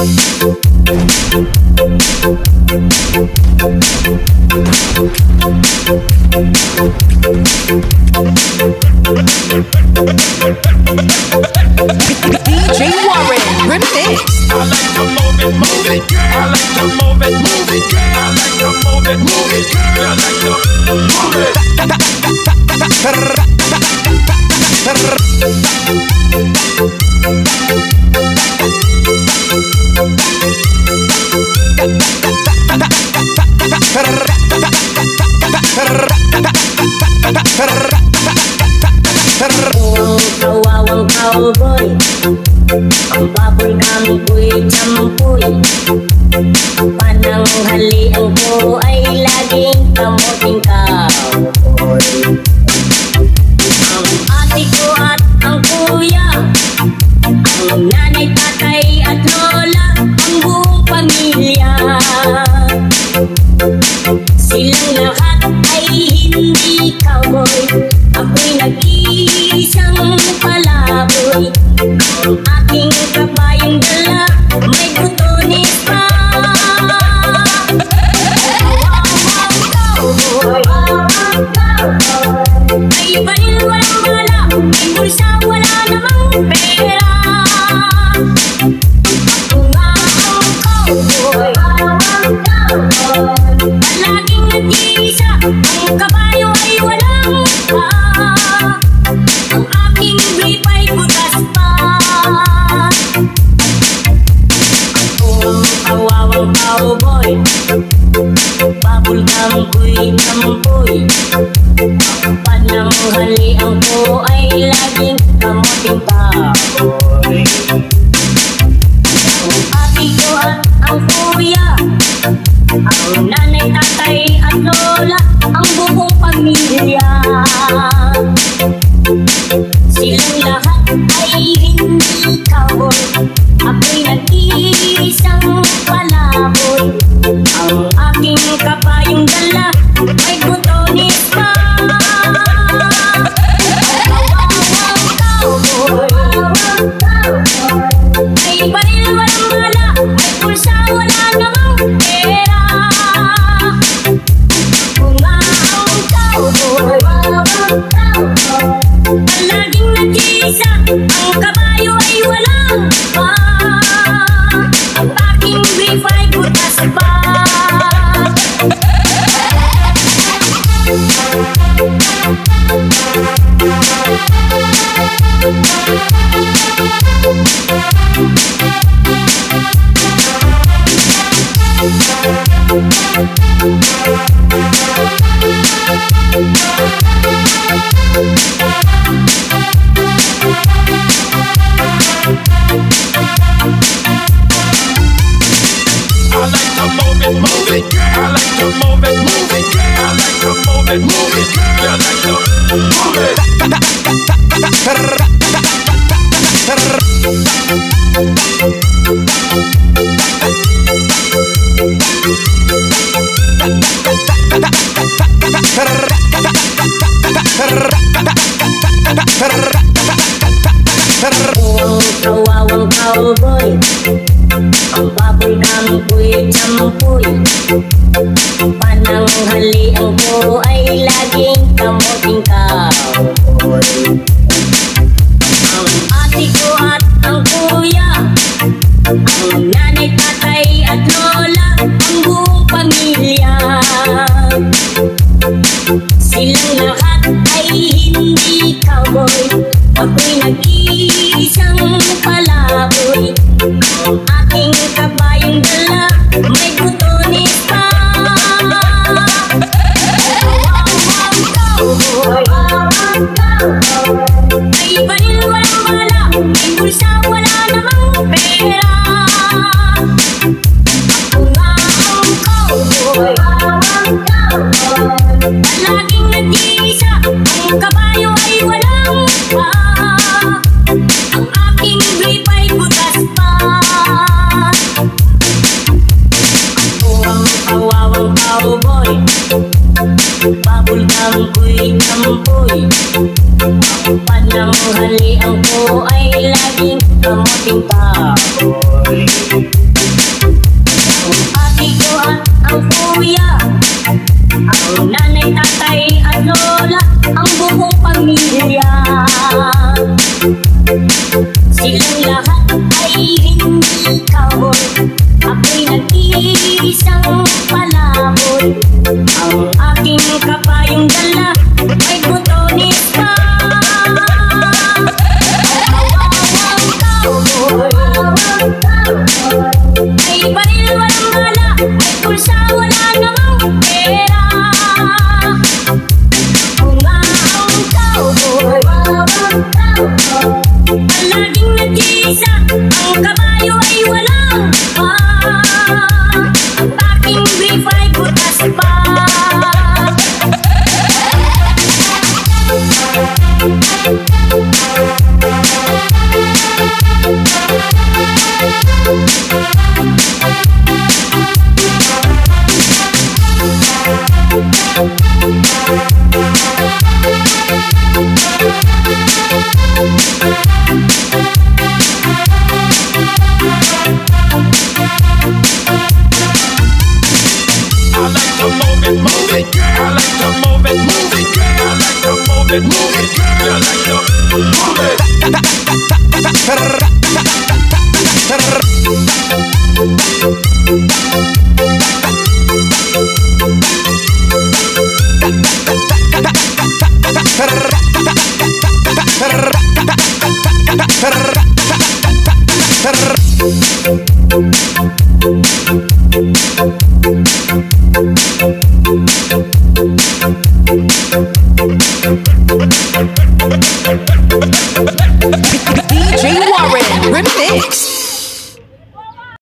DJ Warren, remix. I like to move it, move it. I like to move it, move it. I like to move it, move it. I like to move it. Kawawang cowboy, ang baboy kami ko'y champoy. Pananghalian ko ay laging kamuting cowboy. Ang ate ko at ang kuya, ang nanay, tatay at lola, ang buong pamilya. Silang lahat ay hindi cowboy, ako'y nag-iisang palaboy. Ang aking kabayong dala, may butones pa. May baril walang bala, may bulsa wala namang pera. Ako nga ang cowboy, palaging nag-iisa, ang kabayo ay walang pa. Ang aking grip ay butas pa. Akong kawawang cowboy, babulgam ko'y champoy. Ang pananghalian ko ay laging kamuting cowboy. Ang ate ko at ang kuya, ang nanay, tatay at lola, ang buong pamilya. Silang lahat ay hindi cowboy, ako'y nag-iisang palaboy. Ang aking kabayong dala, may butones pa. Kawawang cowboy, may baril walang bala, may pulsa wala namang pera. Ako nga ang cowboy, palaging nag-iisa, ang kabayo ay walang pa. Ang aking brief ay butas pa. Kawawang cowboy, ang baboy kami ko'y champoy. Pananghalian ko ay laging kamuting cowboy. Ang ate ko at ang kuya, ang nanay, tatay at lola, ang buong pamilya. Silang lahat ay hindi cowboy, ako'y nag-iisang palaboy. Ang aking kabayong dala, may butones pa. Kawawang cowboy, may baril walang bala, may bulsa wala namang pera. Ako nga ang cowboy, palaging nag-iisa, ang kabayo ay walang pa. Ang aking grip ay butas pa. Ako ang kawawang cowboy, babulgam ko'y champoy. Ang pananghalian ko ay laging kamuting cowboy. move it, move it, girl. You like to move it.